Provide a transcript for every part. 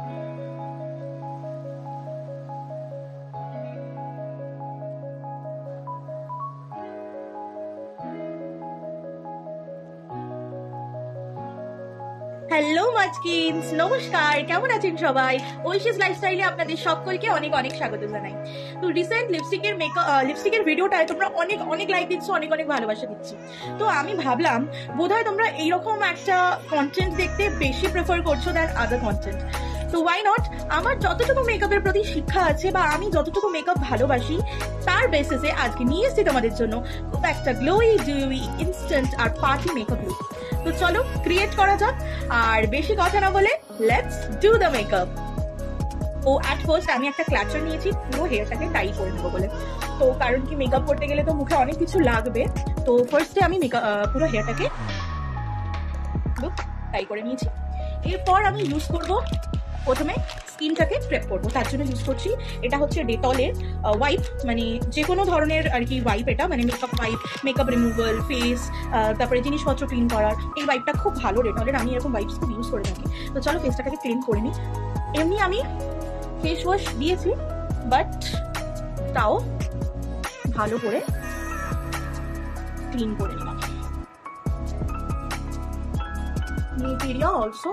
Hello মাচকিন্স, নমস্কার, কেমন আছেন সবাই? ঐশিস লাইফস্টাইলে আপনাদের সকলকে অনেক অনেক স্বাগত জানাই। তো রিসেন্ট লিপস্টিকের ভিডিওটায় তোমরা অনেক অনেক লাইক দিচ্ছ, অনেক অনেক ভালোবাসা দিচ্ছ। তো আমি ভাবলাম বোধহয় তোমরা এইরকম একটা কন্টেন্ট দেখতে বেশি প্রেফার করছো দ্যান আদার কন্টেন্ট। তো ওয়াই নট, আমার যতটুকু মেকআপের প্রতি শিক্ষা আছে বা আমি যতটুকু মেকআপ ভালোবাসি তার বেসিসে আজকে নিয়ে এসেছি তোমাদের জন্য খুব একটা গ্লোই ডিউই ইনস্ট্যান্ট আর পার্টি মেকআপ লুক। তো চলো ক্রিয়েট করা যাক, আর বেশি কথা না বলে লেটস ডু দ্য মেকআপ। ও অ্যাট ফার্স্ট আমি একটা ক্লাচার নিয়েছি পুরো হেয়ারটাকে টাই করে নেবো বলে। তো কারণ কি মেকআপ করতে গেলে তো মুখে অনেক কিছু লাগবে, তো ফার্স্টে আমি পুরো হেয়ারটাকে টাই করে নিয়েছি। এরপর আমি ইউজ করব, প্রথমে স্কিনটাকে প্রেপ করবো, তার জন্য ইউজ করছি এটা হচ্ছে ডেটলের ওয়াইপ, মানে যে কোনো ধরনের আর কি ওয়াইপ, এটা মানে makeup wipe, makeup removal, face, তারপরে জিনিসপত্র ক্লিন করার এই ওয়াইপটা খুব ভালো ডেটলের, আমি এরকম ওয়াইপস খুব ইউজ করে থাকি। তো চলো ফেসটাকে ক্লিন করে নিই। এমনি আমি ফেস ওয়াশ দিয়েছি, বাট তাও ভালো করে ক্লিন করে নিলাম। নেক এরিয়া অলসো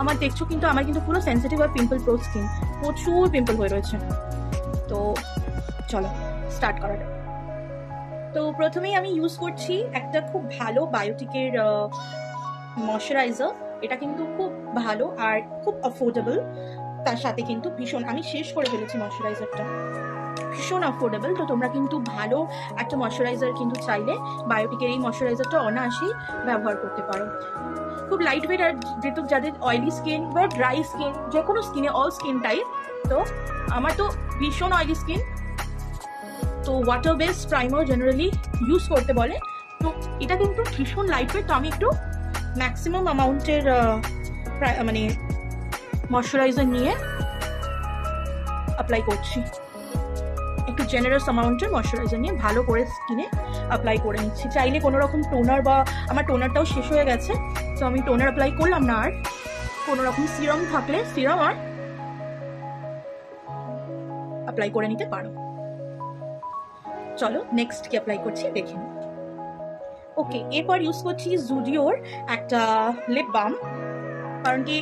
আমার দেখছো, কিন্তু আমার কিন্তু পুরো সেন্সিটিভ আর পিম্পল প্রো স্কিন, প্রচুর পিম্পল হয়ে রয়েছে। তো চলো স্টার্ট করা যাক। তো প্রথমেই আমি ইউজ করছি একটা খুব ভালো বায়োটিকের ময়শ্চারাইজার। এটা কিন্তু খুব ভালো আর খুব অ্যাফোর্ডেবল, তার সাথে কিন্তু ভীষণ, আমি শেষ করে ফেলেছি ময়শ্চারাইজারটা, ভীষণ অ্যাফোর্ডেবল। তো তোমরা কিন্তু ভালো একটা ময়শ্চারাইজার কিন্তু চাইলে বায়োটিকের এই ময়শ্চারাইজারটা অনায়াসেই ব্যবহার করতে পারো। খুব লাইট ওয়েট, আর যেহেতু যাদের অয়েলি স্কিন বা ড্রাই স্কিন, যে কোনো স্কিনে, অল স্কিন টাইপ, তো আমার তো ভীষণ অয়েলি স্কিন, তো water based primer generally use করতে বলে। তো এটা কিন্তু ভীষণ লাইট ওয়েট, তো আমি একটু ম্যাক্সিমাম অ্যামাউন্টের মানে ময়শ্চারাইজার নিয়ে অ্যাপ্লাই করছি, একটু জেনারেস অ্যামাউন্টের ময়শ্চারাইজার নিয়ে ভালো করে স্কিনে অ্যাপ্লাই করে নিচ্ছি। চাইলে কোনো রকম টোনার, বা আমার টোনারটাও শেষ হয়ে গেছে, তো আমি টোনার অ্যাপ্লাই করলাম না, আর কোনো রকম সিরাম থাকলে সিরাম আর অ্যাপ্লাই করে নিতে পারো। চলো নেক্সট কি অ্যাপ্লাই করছি দেখে নিই। ওকে, এরপর ইউজ করছি জুডিওর একটা লিপ বাম, কারণ কি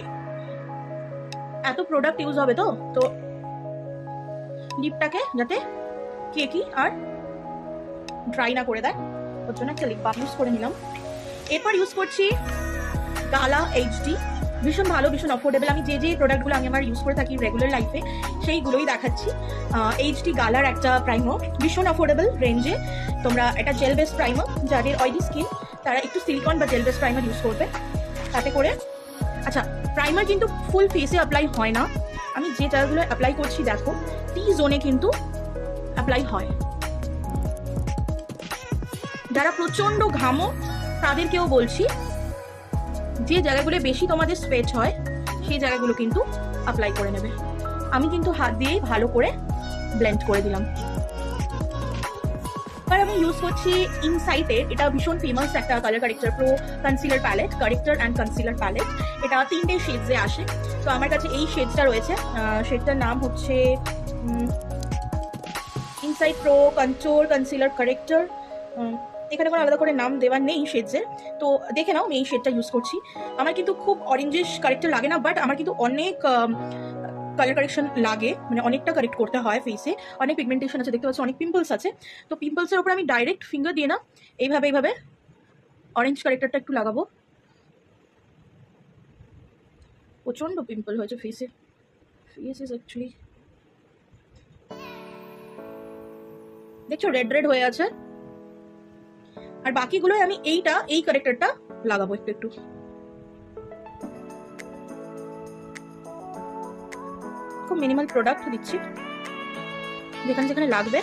এত প্রোডাক্ট ইউজ হবে তো লিপটাকে যাতে কেকি আর ড্রাই না করে দেয়, ওর জন্য একটা লিপ বাম ইউজ করে নিলাম। এরপর ইউজ করছি গালা এইচডি, ভীষণ ভালো, ভীষণ অ্যাফোর্ডেবল। আমি যে প্রোডাক্টগুলো আমি আমার ইউজ করে থাকি রেগুলার লাইফে সেইগুলোই দেখাচ্ছি। এইচডি গালার একটা প্রাইমার, ভীষণ অ্যাফোর্ডেবল রেঞ্জে। তোমরা এটা জেল বেস প্রাইমার, যাদের অয়েলি স্কিন তারা একটু সিলিকন বা জেল বেস প্রাইমার ইউজ করবে তাতে করে। আচ্ছা, প্রাইমার কিন্তু ফুল ফেসে অ্যাপ্লাই হয় না, আমি যে জায়গাগুলো অ্যাপ্লাই করছি দেখো টি জোনে কিন্তু অ্যাপ্লাই হয়। যারা প্রচন্ড ঘামো তাদেরকেও বলছি, যে জায়গাগুলো বেশি তোমাদের স্পেচ হয় সেই জায়গাগুলো কিন্তু অ্যাপ্লাই করে নেবে। আমি কিন্তু হাত দিয়েই ভালো করে ব্লেন্ড করে দিলাম। এবার আমি ইউজ করছি ইনসাইটের, এটা ভীষণ ফেমাস একটা colour corrector pro concealer palette, corrector and concealer palette. এটা 3টে শেডসে আসে, তো আমার কাছে এই শেডসটা রয়েছে। শেডটার নাম হচ্ছে insight pro control concealer corrector. এখানে কোনো আলাদা করে নাম দেওয়ার নেই শেডসের, তো দেখে নাও আমি এই শেডটা ইউজ করছি। আমার কিন্তু খুব অরেঞ্জিশ কারেক্টার লাগে না, বাট আমার কিন্তু অনেক কালার কারেকশন লাগে, মানে অনেকটা কারেক্ট করতে হয় ফেসে, অনেক পিগমেন্টেশন আছে, দেখতে পাচ্ছি অনেক পিম্পলস আছে। তো পিম্পলসের উপর আমি ডাইরেক্ট ফিঙ্গার দিয়ে না এইভাবে অরেঞ্জ কারেক্টারটা একটু লাগাবো। প্রচন্ড পিম্পল হয়েছে ফেসে, ফেস ইজ অ্যাকচুয়ালি দেখছো রেড হয়ে আছে। আর বাকিগুলো আমি এই কারেক্টারটা লাগাবো একটু। খুব মিনিমাল প্রোডাক্ট দিচ্ছি যেখানে লাগবে।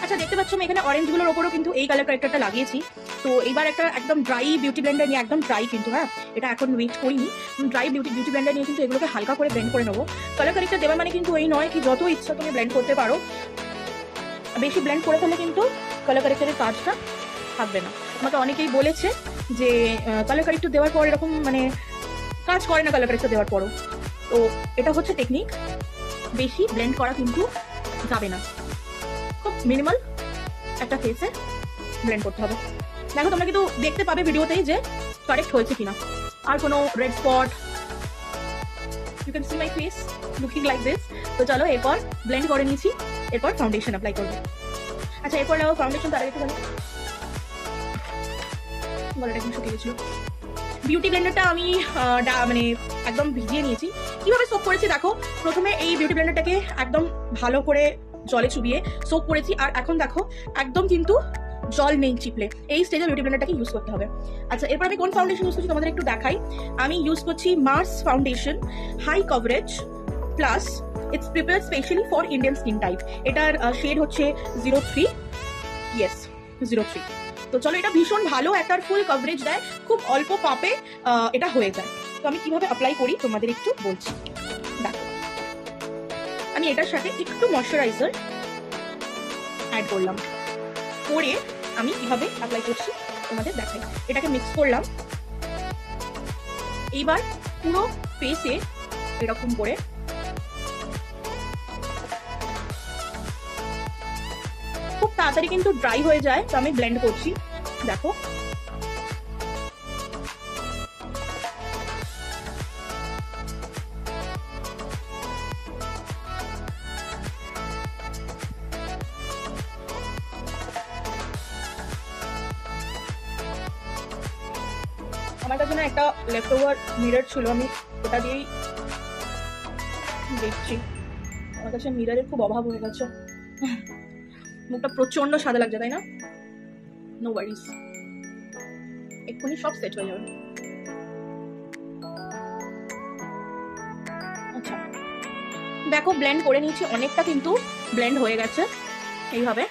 আচ্ছা, দেখতে পাচ্ছ আমি এখানে অরেঞ্জগুলোর ওপরও কিন্তু এই কালার কারেক্টারটা লাগিয়েছি। তো এইবার একটা একদম ড্রাই বিউটি ব্লেন্ডার নিয়ে, একদম ড্রাই কিন্তু, হ্যাঁ এটা এখন ওয়েট করিনি, ড্রাই বিউটি ব্লেন্ডার নিয়ে কিন্তু এগুলোকে হালকা করে ব্লেন্ড করে নেবো। কালার কারেক্টার দেওয়া মানে কিন্তু এই নয় কি যত ইচ্ছা তুমি ব্লেন্ড করতে পারো, বেশি ব্লেন্ড করে ফেললে কিন্তু কালার কারেক্টারের কাজটা থাকবে না। আমাকে অনেকেই বলেছে যে কালার কারেক্টার দেওয়ার পর এরকম মানে কাজ করে না কালার কারেক্টার দেওয়ার পরও। তো এটা হচ্ছে টেকনিক, বেশি ব্লেন্ড করা কিন্তু যাবে না, খুব মিনিমাল একটা ফেসে ব্লেন্ড করতে হবে। দেখো তোমরা কিন্তু দেখতে পাবে ভিডিওতেই যে কারেক্ট হয়েছে কিনা। আর কোনো red spot, you can see my face looking like this. তো চলো এরপর ব্লেন্ড করে নিয়েছি, এরপর ফাউন্ডেশন অ্যাপ্লাই করবো। আচ্ছা এরপর লাগাবো ফাউন্ডেশন, তার আগে একটুখানি গলাটা একদম শুকিয়ে গেছিল। বিউটি ব্লেন্ডারটা আমি মানে একদম ভিজিয়ে নিয়েছি। কিভাবে সোপ করেছি দেখো, প্রথমে এই বিউটি ব্লেন্ডারটাকে একদম ভালো করে জলে চুবিয়ে সোপ করেছি, আর এখন দেখো একদম কিন্তু জল নেই চিপলে। এই স্টেজে বিউটি ব্লেন্ডারটাকে ইউজ করতে হবে। আচ্ছা এরপর আমি কোন ফাউন্ডেশন ইউজ করছি তোমাদের একটু দেখাই। আমি ইউজ করছি Mars foundation high coverage plus, it's prepared specially for Indian skin type. এটার শেড হচ্ছে 03, ইয়েস 03। তো চলো, এটা ভীষণ ভালো, একটা ফুল কভারেজ দেয়, খুব অল্প পাপে এটা হয়ে যায়। তো আমি কিভাবে অ্যাপ্লাই করি তোমাদের একটু বলছি। দেখো আমি এটার সাথে একটু ময়শ্চারাইজার অ্যাড করলাম, করে আমি কিভাবে অ্যাপ্লাই করছি তোমাদের দেখাই। এটাকে মিক্স করলাম, এইবার পুরো ফেসে এরকম করে খুব তাড়াতাড়ি কিন্তু ড্রাই হয়ে যায়। তো আমি ব্লেন্ড করছি, দেখো আমার কাছে না একটা লেফট ওভার মিরর ছিল, আমি ওটা দিয়েই দেখছি। আমার কাছে মিররের খুব অভাব হয়ে গেছে, মুখটা প্রচন্ড সাদা লাগছে তাই না? নো ওয়ারিজ, এক্ষুনি সব সেট হয়ে যাবে। আচ্ছা দেখো ব্লেন্ড করে নিয়েছি, অনেকটা কিন্তু ব্লেন্ড হয়ে গেছে এইভাবে।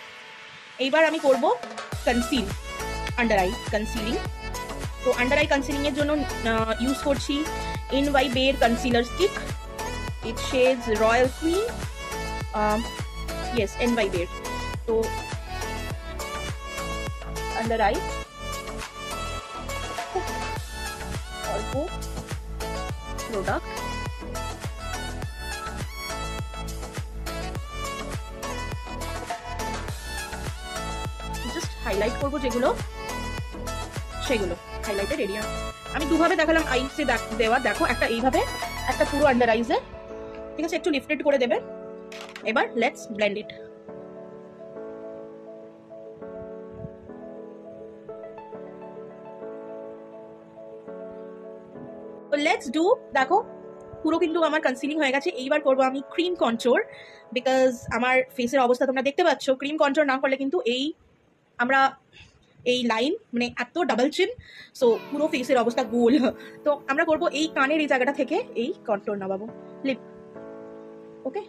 এইবার আমি করব কনসিল, আন্ডার আই কনসিলিং। তো আন্ডার আই কনসিলিং এর জন্য ইউজ করছি NY Bae concealer stick, it shades royal queen, yes NY Bae। তো আন্ডার আই অল্প প্রোডাক্ট, জাস্ট হাইলাইট করবো যেগুলো সেগুলো হাইলাইটেড এরিয়া। আমি দুভাবে দেখালাম আইসে দেওয়া, দেখো একটা এইভাবে, একটা পুরো আন্ডার আইসে, ঠিক আছে? একটু লিফটেড করে দেবে। এবার let's blend it. Let's do, দেখো পুরো কিন্তু আমার কনসিলিং হয়ে গেছে। এইবার করবো আমি ক্রিম কন্ট্রোর, বিকজ আমার ফেসের অবস্থা তোমরা দেখতে পাচ্ছ, ক্রিম কন্ট্রোর না করলে কিন্তু এই আমরা এই লাইন মানে এত ডাবল চিন, সো পুরো ফেসের অবস্থা গোল। তো আমরা করবো এই কানের এই জায়গাটা থেকে এই কন্ট্রোর নামাবো, লিপ, ওকে?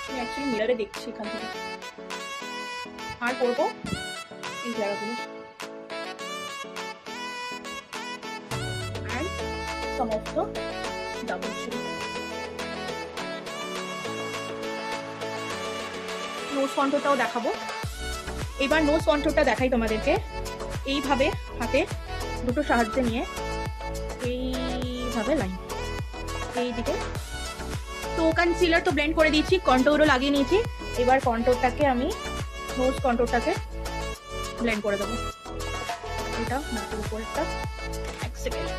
আমি অ্যাকচুয়ালি মিররে দেখছি এখান থেকে। আর করবো এই জায়গাগুলো, some of the double chin. Nose কন্ট্রোরটাও দেখাবো। এবার নোজ কন্ট্রোরটা দেখাই তোমাদেরকে। এইভাবে হাতে দুটো সাহায্যে নিয়ে এইভাবে লাইন এই দিকে। তো কনসিলার তো ব্লেন্ড করে দিয়েছি, কন্ট্রোরও লাগিয়ে নিয়েছি। এবার কন্ট্রোরটাকে আমি নোজ কন্ট্রোরটাকে ব্লেন্ড করে দেবো। এটা নাকের উপর একটা, এক second.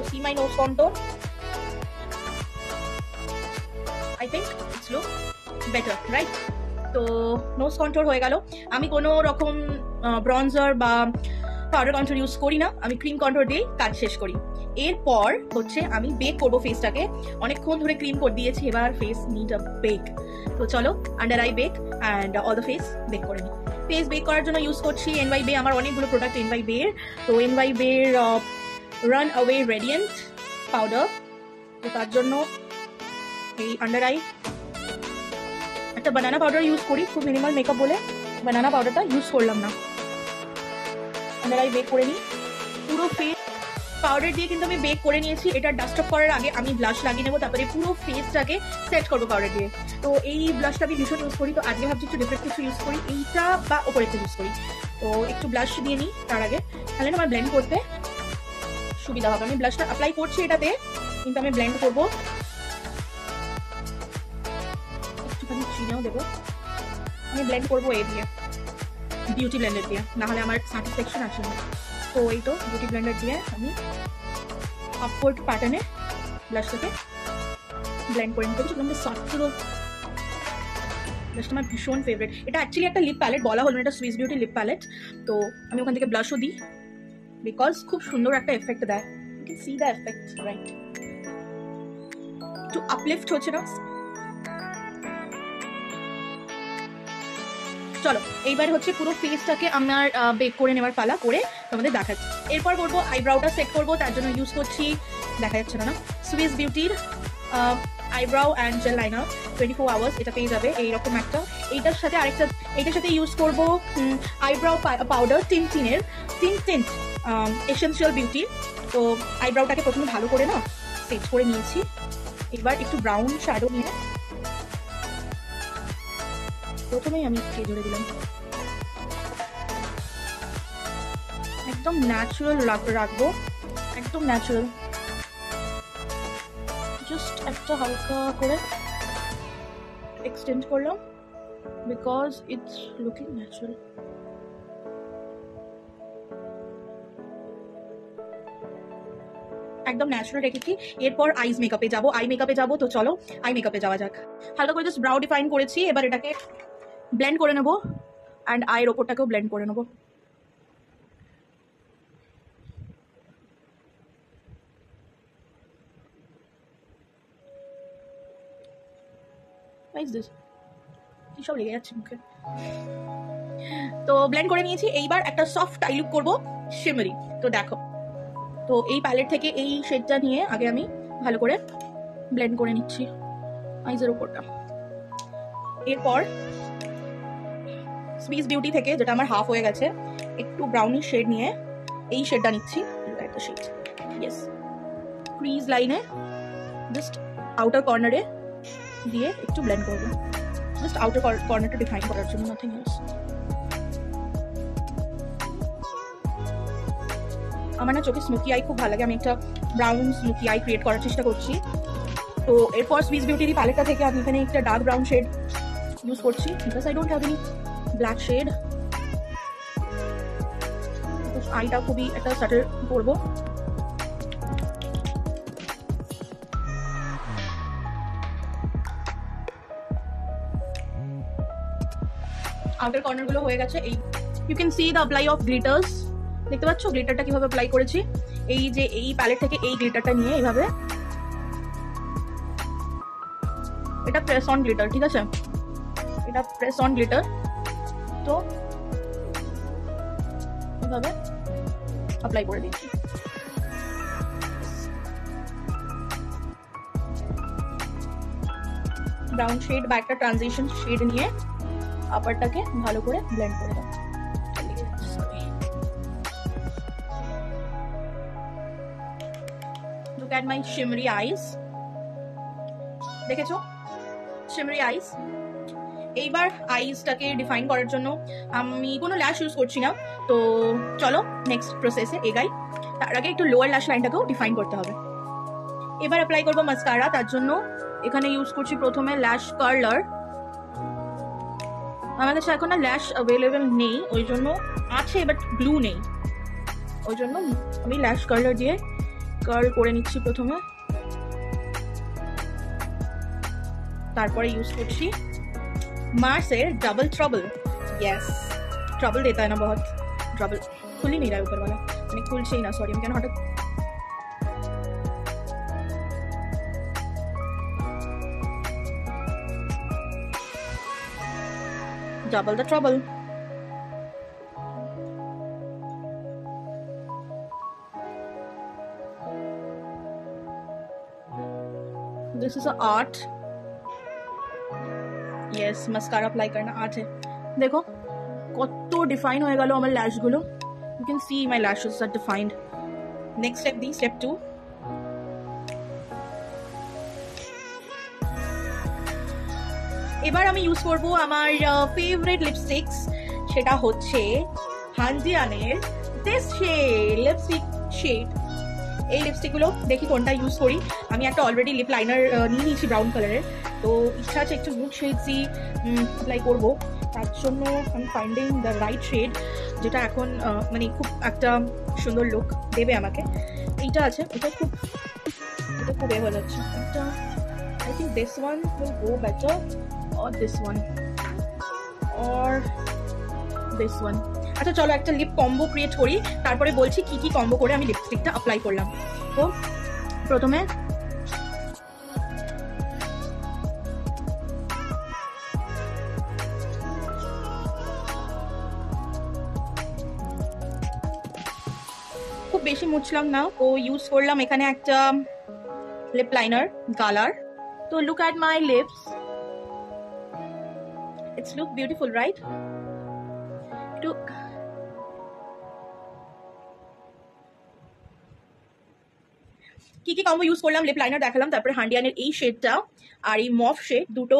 See my nose contour. I think it's look better, right? তো নোজ কন্ট্রোর হয়ে গেল। আমি কোনো রকম ব্রঞ্জার বা পাউডার কন্ট্রোর ইউজ করি না, আমি ক্রিম কন্ট্রোর দিয়ে কাজ শেষ করি। এরপর হচ্ছে আমি বেক করবো ফেসটাকে, অনেকক্ষণ ধরে ক্রিম করে দিয়েছি, এবার ফেস নিড আ বেক। তো চলো under eye bake and all the face bake করে নিই। ফেস বেক করার জন্য ইউজ করছি NY Bae, আমার অনেকগুলো প্রোডাক্ট NY Bae। তো NY Bae run away radiant powder, তো তার জন্য এই আন্ডার আই একটা বানানা পাউডার ইউজ করি, খুব মিনিমাল মেকআপ বলে বানানা পাউডারটা ইউজ করলাম না। আন্ডার আই বেক করে নিই পুরো ফেস পাউডার দিয়ে, কিন্তু আমি বেক করে নিয়েছি। এটা ডাস্ট অফ করার আগে আমি ব্লাশ লাগিয়ে নেবো, তারপরে পুরো ফেসটাকে সেট করবো পাউডার দিয়ে। তো এই ব্লাশটা আমি ভীষণ ইউজ করি, তো আজকে ভাবছি একটু ডিফারেন্ট কিছু ইউজ করি, এইটা বা ওপরে ইউজ করি। তো একটু ব্লাশ দিয়ে নিই তার আগে, তাহলে আমার ব্লেন্ড করতে সুবিধা হবে। আমি ব্লাশটা অ্যাপ্লাই করছি এটাতে, কিন্তু আমি ব্লেন্ড করবো, একটুখানি চিনেও দেবো। আমি ব্লেন্ড করবো এ দিয়ে, বিউটি ব্লেন্ডার দিয়ে, নাহলে আমার স্যাটিসফ্যাকশন আসে না। তো এই তো বিউটি ব্লেন্ডার দিয়ে আমি আপওয়ার্ড প্যাটার্নে ব্লাশটাকে ব্লেন্ড করে নিতে হচ্ছে। আমাদের সফট পুরো ব্লাশটা আমার ভীষণ ফেভারিট। এটা অ্যাকচুয়ালি একটা লিপ প্যালেট, বলা হলো এটা সুইস বিউটি লিপ প্যালেট। তো আমি ওখান থেকে ব্লাশও দিই, বিকজ খুব সুন্দর একটা এফেক্ট দেয়। You can see the effect, right? একটু আপলিফট হচ্ছে না। চলো এইবার হচ্ছে পুরো ফেসটাকে আমার বেক করে নেওয়ার পালা, করে তোমাদের দেখাচ্ছি। এরপর করবো আইব্রাউটা সেট করবো, তার জন্য ইউজ করছি, দেখা যাচ্ছে না, সুইস বিউটির eyebrow and gel liner 24 hours. এটা পেয়ে যাবে এইরকম একটা। এইটার সাথে আরেকটা, এইটার সাথে ইউজ করবো আইব্রাউ পাউডার টিন্টের এসেনশিয়াল বিউটি। তো আইব্রাউটাকে প্রথমে ভালো করে না সেট করে নিয়েছি। এবার একটু ব্রাউন শ্যাডো নিয়ে প্রথমেই আমি কে ধরে দিলাম, একদম ন্যাচারাল রাখবো, একদম ন্যাচারাল। জাস্ট একটা হালকা করে এক্সটেন্ড করলাম, বিকজ ইটস লুকিং ন্যাচারাল। একদম ন্যাচারাল রেখেছি। এরপর আইস মেকআপে যাবো, আই মেকআপে যাবো। তো চলো আই মেকআপে যাওয়া যাক। হালকা করে জাস্ট ব্রাউ ডিফাইন করেছি, এবার এটাকে ব্লেন্ড করে নেবো, অ্যান্ড আইয়ের ওপরটাকেও ব্লেন্ড করে নেবো। কি সব লেগে যাচ্ছে মুখে। তো ব্লেন্ড করে নিয়েছি, এইবার একটা সফট আই লুক করবো, শিমারি। তো দেখো, তো এই প্যালেট থেকে এই শেডটা নিয়ে আগে আমি ভালো করে ব্লেন্ড করে নিচ্ছি আইজের ওপরটা। এরপর সুইস বিউটি থেকে, যেটা আমার হাফ হয়ে গেছে, একটু ব্রাউনি শেড নিয়ে এই শেডটা নিচ্ছি, একটা শেড, ইয়েস, ক্রিজ লাইনে জাস্ট আউটার কর্নারে দিয়ে একটু ব্লেন্ড করবো, জাস্ট আউটার কর্নারটা ডিফাইন করার জন্য, নাথিং এলস। আমার না চোখে স্মোকি আই খুব ভালো লাগে, আমি একটা ব্রাউন স্মোকি আই ক্রিয়েট করার চেষ্টা করছি। তো এরপর সুইস বিউটির প্যালেটটা থেকে আমি এখানে একটা ডার্ক ব্রাউন শেড ইউজ করছি, because I don't have any black shade. আইটা খুবই একটা সাটেল করবো। আউটার কর্নার গুলো হয়ে গেছে। এই you can see the apply of glitters, দেখতে পাচ্ছ গ্লিটারটা কিভাবে অ্যাপ্লাই করেছি। এই যে এই প্যালেট থেকে এই গ্লিটারটা নিয়ে এইভাবে, এটা প্রেস অন গ্লিটার, ঠিক আছে, এটা প্রেস অন গ্লিটার। তো এইভাবে অ্যাপ্লাই করে দিচ্ছি। ব্রাউন শেড বা একটা ট্রানজিশন শেড নিয়ে আপারটাকে ভালো করে ব্লেন্ড করে দাও। Look at my shimmery eyes, দেখেছো শিমারি আইস। এইবার আইসটাকে ডিফাইন করার জন্য আমি কোনো ল্যাশ ইউজ করছি না। তো চলো নেক্সট প্রসেসে এগাই। তার আগে একটু লোয়ার ল্যাশ লাইনটাকেও ডিফাইন করতে হবে। এবার অ্যাপ্লাই করবো মাস্কারা, তার জন্য এখানে ইউজ করছি প্রথমে ল্যাশ কার্লার। আমার কাছে এখন না ল্যাশ অ্যাভেলেবেল নেই, ওই জন্য আছে বাট গ্লু নেই, ওই জন্য আমি ল্যাশ কার্লার দিয়ে কার্ল করে নিচ্ছি প্রথমে। তারপরে ইউজ করছি मार्सेर डबल ट्रबल। यस, ट्रबल देता है ना बहुत, ट्रबल खुल ही नहीं रहा है ऊपर वाला, यानी खुल से ही ना, सॉरी मैं हटा। Double the trouble. This is a art. Yes, mascara apply करना आर्ट है। देखो কত ডিফাইন হয়ে গেল আমার ল্যাশগুলো। You can see my lashes are defined. Next step দিই, স্টেপ 2। এবার আমি ইউজ করব আমার ফেভারিট লিপস্টিক্স, সেটা হচ্ছে হানজিয়ানের দিস লিপস্টিক শেড। এই লিপস্টিকগুলো দেখি কোনটা ইউজ করি। আমি একটা অলরেডি লিপ লাইনার নিয়ে নিয়েছি ব্রাউন কালারের, তো ইচ্ছা আছে একটু নিউড শেডসই অ্যাপ্লাই করবো। তার জন্য আমি ফাইন্ডিং দ্য রাইট শেড, যেটা এখন মানে খুব একটা সুন্দর লুক দেবে আমাকে। এইটা আছে, এটা খুব এ হয়ে যাচ্ছে। এটা I think this one will go better, or this one or this one। আচ্ছা চলো একটা লিপ কম্বো ক্রিয়েট করি, তারপরে বলছি কি কি কম্বো করে আমি লিপস্টিকটা অ্যাপ্লাই করলাম। তো প্রথমে খুব বেশি মুছলাম না, তো ইউজ করলাম এখানে একটা লিপ লাইনার গালার। তো look at my lips, it's look beautiful, right? To কি কি কম্বো ইউজ করলাম, লিপ লাইনার দেখালাম, তারপরে হান্ডিয়ানের এই শেডটা আর এই মফ শেড দুটো,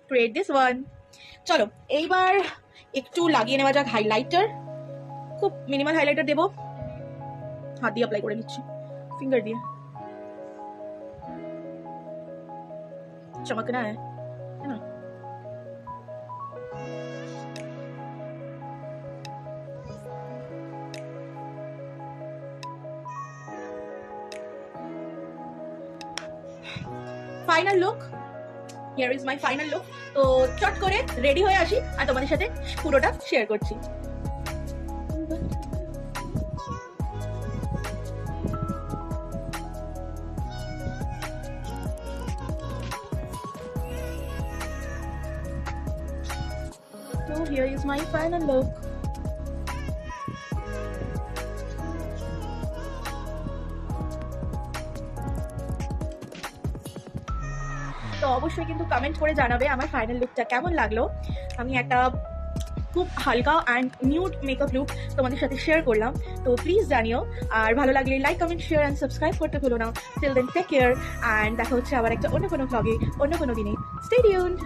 ক্রিয়েট দিস ওয়ান। চলো এইবার একটু লাগিয়ে নেওয়া যাক হাইলাইটার। খুব মিনিমাল হাইলাইটার দেবো, হাত দিয়ে অ্যাপ্লাই করে নিচ্ছি, ফিঙ্গার দিয়ে। চমকনা है ना? Final look, here is my final look. তো চট করে রেডি হয়ে আসি আর তোমাদের সাথে পুরোটা শেয়ার করছি। So here is my final look. তো অবশ্যই কিন্তু কমেন্ট করে জানাবে আমার ফাইনাল লুকটা কেমন লাগলো। আমি একটা খুব হালকা অ্যান্ড নিউড মেকআপ লুক তোমাদের সাথে শেয়ার করলাম, তো প্লিজ জানিও। আর ভালো লাগলে like, comment, share and subscribe করতে ভুলো না। Till then take care, and দেখা হচ্ছে আবার একটা অন্য কোনো ব্লগে অন্য কোনো দিনে। Stay tuned.